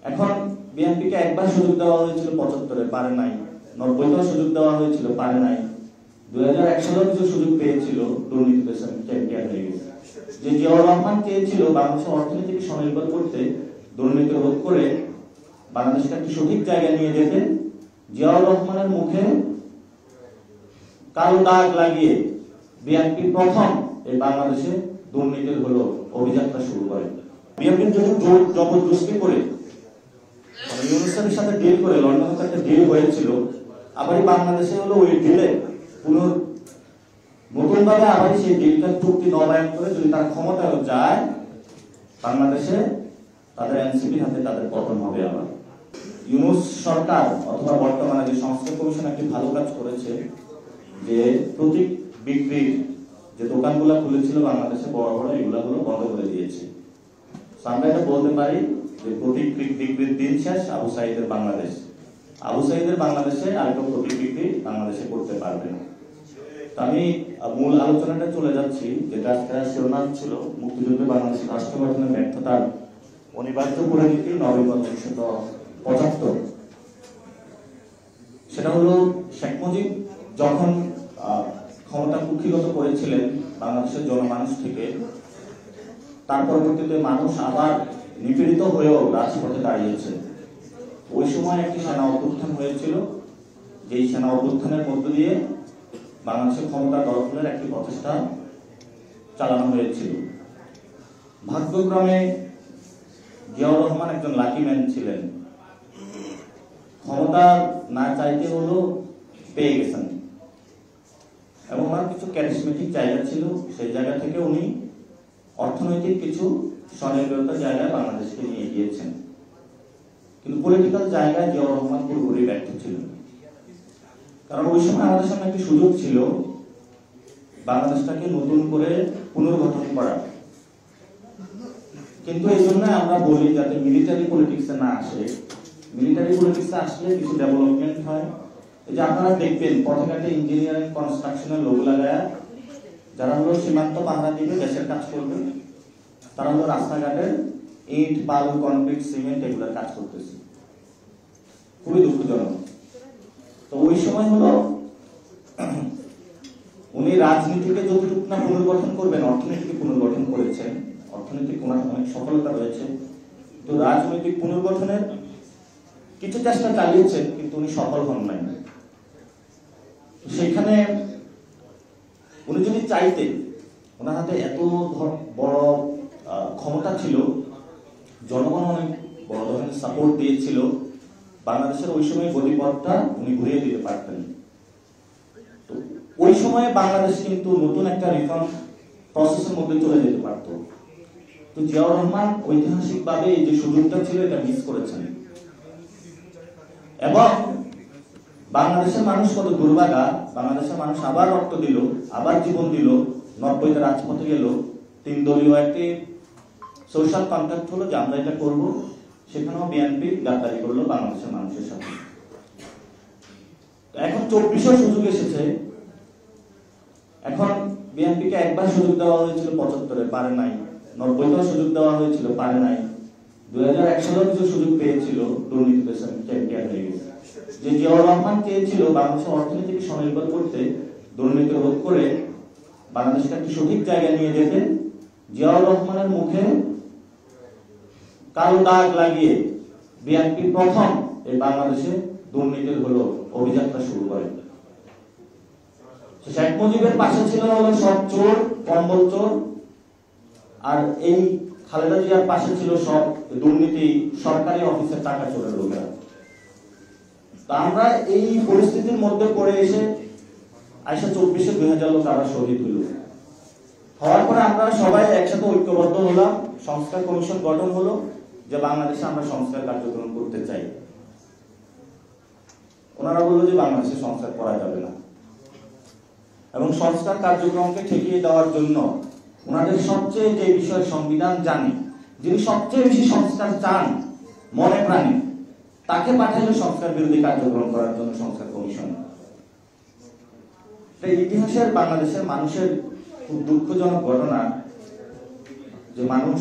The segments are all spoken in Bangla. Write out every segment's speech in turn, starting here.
এখন বিএনপিকে একবার সুযোগ দেওয়া হয়েছিল ৭৫-এ, পারে নাই। ৯০-তেও সুযোগ দেওয়া হয়েছিল, পারে নাই। ২০০১ সালেও কিছু সুযোগ পেয়েছিল, দুর্নীতিতে চ্যাম্পিয়ন হয়ে গেছে। যে জিয়াউর রহমান চেয়েছিল বাংলাদেশের অর্থনীতিকে স্বনির্ভর করতে, দুর্নীতি রোধ করে বাংলাদেশকে একটি সঠিক জায়গায় নিয়ে যেতে, জিয়াউর রহমানের মুখে কালো দাগ লাগিয়ে বিএনপি প্রথম এই বাংলাদেশে দুর্নীতির হলো অভিযাত্রা শুরু করে। বিএনপির জন্য জোর জবরদস্তি করে ইউনুসের সাথে ডিল করে, লন্ডনের একটা ডিল হয়েছিল, আবার বাংলাদেশে হলো ওই ডিলে নতুনভাবে আবার সেই ডিলটার চুক্তি নবায়ন করে যদি তার ক্ষমতায় যায়, বাংলাদেশে তাদের এনসিপির হাতে তাদের পতন হবে। আবার ইউনুস সরকার অথবা বর্তমানে যে সংস্কার কমিশন একটি ভালো কাজ করেছে, যে প্রতীক বিক্রির যে দোকানগুলো খুলেছিল বাংলাদেশে বড় বড়, এগুলো বন্ধ করে দিয়েছে। আমরা এটা বলতে পারি যে প্রতীক বিক্রির দিন শেষ, আবু সাইদের বাংলাদেশ। আবু সাইদের বাংলাদেশে আর কেউ প্রতীক বিক্রি বাংলাদেশে করতে পারবে না। আমি মূল আলোচনাটা চলে যাচ্ছি, যেটা শিরোনাম ছিল মুক্তিযুদ্ধে বাংলাদেশের রাষ্ট্র গঠনের ব্যর্থতার অনিবার্য পরিণতি নভেম্বর ১৯৭৫। সেটা হলো শেখ মুজিব যখন ক্ষমতা কুক্ষিগত করেছিলেন বাংলাদেশের জনমানুষ থেকে, তার পরবর্তীতে মানুষ আবার নিপীড়িত হয়েও রাজপথে দাঁড়িয়েছে। ওই সময় একটি সেনা অভ্যুত্থান হয়েছিল, যেই সেনা অভ্যুত্থানের মধ্য দিয়ে বাংলাদেশের ক্ষমতা দখলের একটি প্রচেষ্টা চালানো হয়েছিল। ভাগ্যক্রমে জিয়াউর রহমান একজন লাকি ম্যান ছিলেন, ক্ষমতা না চাইতে হলো পেয়ে গেছেন, এবং ওনার কিছু ক্যারিসমেটিক জায়গা ছিল, সেই জায়গা থেকে উনি অর্থনৈতিক কিছু স্বনির্ভরতার জায়গায় বাংলাদেশকে নিয়ে গিয়েছেন। কিন্তু পলিটিক্যাল জায়গায় জিয়াউর রহমান পুরোপুরি ব্যর্থ ছিল। কারণ ওই সময় আমাদের সামনে একটি সুযোগ ছিল বাংলাদেশটাকে নতুন করে পুনর্গঠন করা। কিন্তু এই জন্য আমরা বলি যাতে মিলিটারি পলিটিক্সে না আসে। মিলিটারি পলিটিক্সে আসলে কিছু ডেভেলপমেন্ট হয়। এই যে আপনারা দেখবেন পথঘাটে ইঞ্জিনিয়ারিং কনস্ট্রাকশনের লোক লাগায় যারা হলো সীমান্ত পাহারা দিবে, দেশের কাজ করবে, তারা হলো রাস্তাঘাটে ইট, বালু, কনক্রিট, সিমেন্ট এগুলোর কাজ করতেছে। খুবই দুঃখজনক। তো ওই সময় হলো উনি রাজনীতিকে যতটুকু না পুনর্গঠন করবেন, অর্থনীতিকে পুনর্গঠন করেছেন, অর্থনৈতিক অনেক সফলতা রয়েছে, তো রাজনৈতিক পুনর্গঠনের কিছু চেষ্টা চালিয়েছেন, কিন্তু উনি সফল হন নাই। সেখানে উনি যদি চাইতেন, ওনার হাতে এত বড় ক্ষমতা ছিল, জনগণ অনেক বড় ধরনের সাপোর্ট দিয়েছিল, বাংলাদেশের ওই সময় গতিপথটা উনি ঘুরিয়ে দিতে পারতেন। তো ওই সময়ে বাংলাদেশ কিন্তু নতুন একটা রিফর্ম প্রসেসের মধ্যে চলে যেতে পারত। তো জিয়াউর রহমান ঐতিহাসিকভাবে এই যে সুযোগটা ছিল, এটা মিস করেছেন। এবং বাংলাদেশের মানুষ কত দুর্ভাগা, বাংলাদেশের মানুষ আবার রক্ত দিল, আবার জীবন দিল, ৯০-তে রাজপথে গেল, ৩ দলীয় একটি সোশ্যাল কন্ট্রাক্ট হলো যে আমরা এটা করব। সেখানেও বিএনপি গাদ্দারি করলো বাংলাদেশের মানুষের সাথে। এখন ২৪-এর সুযোগ এসেছে। এখন বিএনপিকে একবার সুযোগ দেওয়া হয়েছিল ৭৫-এ, পারে নাই। ৯০-তেও সুযোগ দেওয়া হয়েছিল, পারে নাই। ২০০১ সালেও কিছু সুযোগ পেয়েছিল, দুর্নীতিতে চ্যাম্পিয়ন হয়ে গেছে। যে জিয়াউর রহমান চেয়েছিল বাংলাদেশের অর্থনীতিকে স্বনির্ভর করতে, দুর্নীতি রোধ করে বাংলাদেশকে একটি সঠিক জায়গায় নিয়ে যেতে, জিয়াউর রহমানের মুখে কালো দাগ লাগিয়ে বিএনপি প্রথম এই বাংলাদেশে দুর্নীতির হলো অভিযাত্রা শুরু করে। শেখ মুজিবের পাশে ছিল হলো সব চোর, কম্বল চোর, আর এই খালেদা জিয়ার পাশে ছিল সব দুর্নীতি, সরকারি অফিসের টাকা চোরের লোকেরা। তো আমরা এই পরিস্থিতির মধ্যে পড়ে এসে ২৪-এ ২০০০ লোক আবার শহীদ হইল। হওয়ার পরে আমরা সবাই একসাথে ঐক্যবদ্ধ হলাম, সংস্কার কমিশন গঠন হলো, যে বাংলাদেশে আমরা সংস্কার কার্যক্রম করতে চাই। ওনারা বললো যে বাংলাদেশে সংস্কার করা যাবে না, এবং সংস্কার কার্যক্রমকে ঠেকিয়ে দেওয়ার জন্য ওনাদের সবচেয়ে যে বিষয় সংবিধান জানে, যিনি সবচেয়ে বেশি সংস্কার চান মনে প্রাণে, তাকে পাঠাইল সংস্কার বিরোধী কার্যক্রম করার জন্য সংস্কার কমিশন। ইতিহাসের বাংলাদেশের মানুষের খুব দুঃখজনক ঘটনা যে মানুষ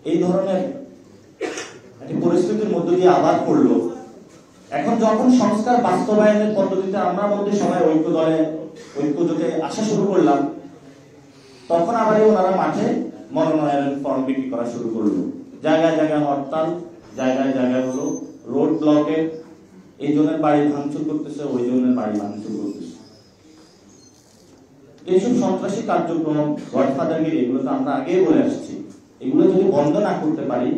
এই ধরনের একটি পরিস্থিতির মধ্য দিয়ে আবার পড়লো। এখন যখন সংস্কার বাস্তবায়নের পদ্ধতিতে আমরা মধ্যে সবাই ঐক্য জোটে আসা শুরু করলাম, তখন আবার ওনারা মাঠে মনোনয়নের ফর্ম বিক্রি করা শুরু করলো। জায়গায় জায়গায় হরতাল, জায়গায় জায়গায় হলো রোড ব্লকে, এই জনের বাড়ি ভাঙচুর করতেছে, ওই জনের বাড়ি ভাঙচুর করতেছে। এইসব সন্ত্রাসী কার্যক্রম, গডফাদারগিরি, এগুলো তো আমরা আগেই বলে আসছি। এগুলো যদি বন্ধ না করতে পারি,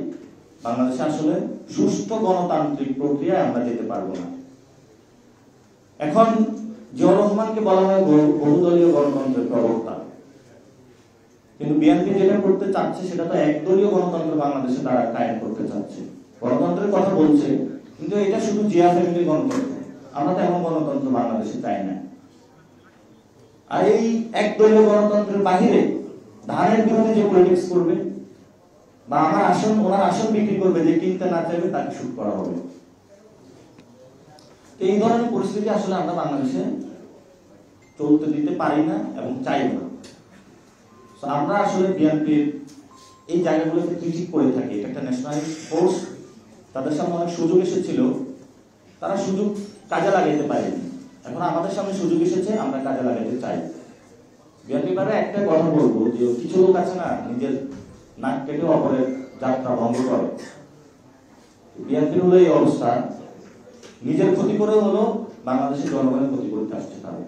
বাংলাদেশে আসলে সুষ্ঠু গণতান্ত্রিক প্রক্রিয়ায় আমরা যেতে পারবো না। এখন জিয়াউর রহমানকে বলা হয় বহুদলীয় গণতন্ত্রের প্রবক্তা, কিন্তু বিএনপি যেটা করতে চাচ্ছে সেটা তো একদলীয় গণতন্ত্র বাংলাদেশে তারা কায়েম করতে চাচ্ছে। গণতন্ত্রের কথা বলছে, কিন্তু এটা শুধু জিয়া ফ্যামিলির গণতন্ত্র। আমরা তো এমন গণতন্ত্র বাংলাদেশে চাই না। আর এই একদলীয় গণতন্ত্রের বাহিরে ধানের বিরুদ্ধে যে পলিটিক্স করবে বা ওনার আসন বিক্রি করবে, যে কিনতে না চাইবে তাকে শুট করা হবে। এই ধরনের পরিস্থিতি আসলে আমরা বাংলাদেশে চলতে দিতে পারি না এবং চাই না। আমরা আসলে বিএনপির এই জায়গাগুলোতে ক্রিটিক করে থাকি। এটা একটা ন্যাশনালিস্ট ফোর্স, তাদের সামনে অনেক সুযোগ এসেছিল, তারা সুযোগ কাজে লাগাইতে পারেনি। এখন আমাদের সামনে সুযোগ এসেছে, আমরা কাজে লাগাইতে চাই। বিএনপি পারে একটা কথা বলবো, যে কিছু লোক আছে না, নিজের নাক কেটে অপরের যাত্রা ভঙ্গ করে। বিএনপির হলো এই অবস্থা, নিজের ক্ষতি করে হলো বাংলাদেশের জনগণের ক্ষতি করতে আসছে তারা।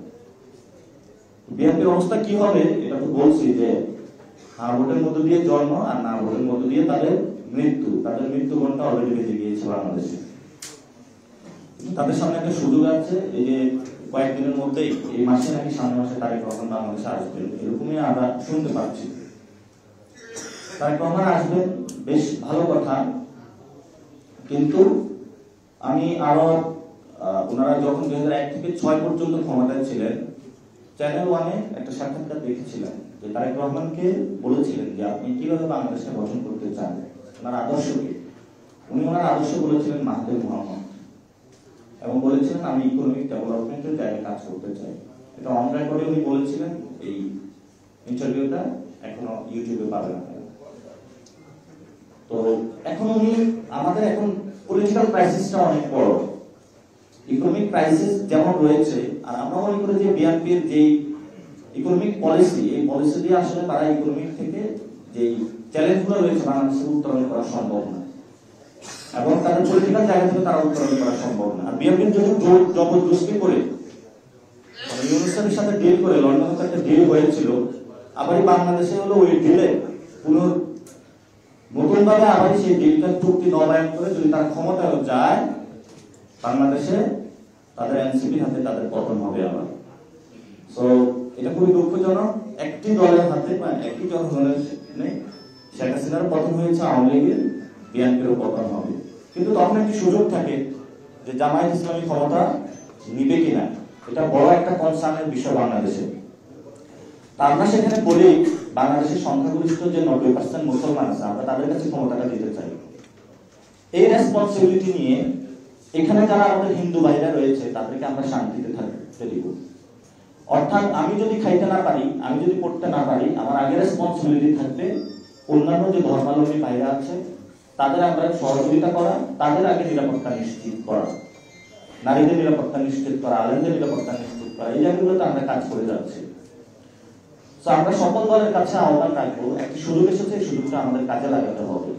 বিএনপির অবস্থা কি হবে এটা তো বলছি, যে হ্যাঁ ভোটের মধ্য দিয়ে জন্ম আর না ভোটের মধ্য দিয়ে তাদের মৃত্যু ঘন্টা অলরেডি বেজে গিয়েছে বাংলাদেশে। তাদের সামনে একটা সুযোগ আছে, এই যে কয়েকদিনের মধ্যেই, এই মাসে নাকি সামনে মাসে তারেক রহমান বাংলাদেশে আসবেন, এরকমই আমরা শুনতে পাচ্ছি। তারেক রহমান আসবেন, বেশ ভালো কথা, কিন্তু আমি আরো ওনারা যখন 2001 থেকে 6 পর্যন্ত ক্ষমতায় ছিলেন, চ্যানেল 1-এ একটা সাক্ষাৎকার দেখেছিলেন, যে তারেক রহমানকে বলেছিলেন যে আপনি কিভাবে বাংলাদেশে গঠন করতে চান, ওনার আদর্শকে। উনি ওনার আদর্শ বলেছিলেন মাহাতির মোহাম্মদ, এবং বলেছিলেন আমি ইকোনমিক ডেভেলপমেন্টের জায়গায় কাজ করতে চাই। এটা অন রেকর্ডে উনি বলেছিলেন, এই ইন্টারভিউটা এখনো ইউটিউবে পাবেন আপনারা। তো এখন আমাদের এখন পলিটিক্যাল ক্রাইসিসটা অনেক বড়, ইকোনমিক ক্রাইসিস যেমন রয়েছে, আর আমরা মনে করি যে বিএনপির যে ইকোনমিক পলিসি, এই পলিসি দিয়ে আসলে তারা ইকোনমিক থেকে যে চ্যালেঞ্জগুলো রয়েছে বাংলাদেশে উত্তরণ করা সম্ভব না, এবং তাদের পলিটিক্যাল জায়গা থেকে তারা উত্তরণ করা সম্ভব না। আর বিএনপির যদি জবরদস্তি করে ইউনুসের সাথে ডিল করে, লন্ডনে একটা ডিল হয়েছিল, আবার বাংলাদেশে হলো ওই ডিলে নতুন ভাবে আবার সেই ডিলটার চুক্তি নবায়ন করে যদি তার ক্ষমতায় যায়, বাংলাদেশে তাদের এনসিপির হাতে তাদের পতন হবে আবার। সো এটা খুবই দুঃখজনক। একটি দলের হাতে বা একটি জনগণের নেই, শেখ হাসিনার পতন হয়েছে, আওয়ামী লীগের, বিএনপিরও পতন হবে। কিন্তু তখন একটি সুযোগ থাকে যে জামায়াত ইসলামী ক্ষমতা নিবে কিনা, এটা বড় একটা কনসার্নের বিষয় বাংলাদেশে। আমরা সেখানে বলি বাংলাদেশের সংখ্যাগরিষ্ঠ যে 90% মুসলমান আছে, আমরা তাদের কাছে ক্ষমতাটা দিতে চাই। এই রেসপন্সিবিলিটি নিয়ে এখানে যারা আমাদের হিন্দু ভাইরা রয়েছে তাদেরকে আমরা শান্তিতে থাকতে দিব। অর্থাৎ আমি যদি খাইতে না পারি, আমি যদি পড়তে না পারি, আমার আগে রেসপন্সিবিলিটি থাকবে অন্যান্য যে ধর্মাবলম্বী ভাইরা আছে তাদের আমরা সহযোগিতা করা, তাদের আগে নিরাপত্তা নিশ্চিত করা, নারীদের নিরাপত্তা নিশ্চিত করা, আলেমদের নিরাপত্তা নিশ্চিত করা, এই জায়গাগুলোতে আমরা কাজ করে যাচ্ছি। আমরা সকল দলের কাছে আহ্বান রাখবো, একটি সুযোগ এসেছে, এই সুযোগটা আমাদের কাজে লাগাতে হবে।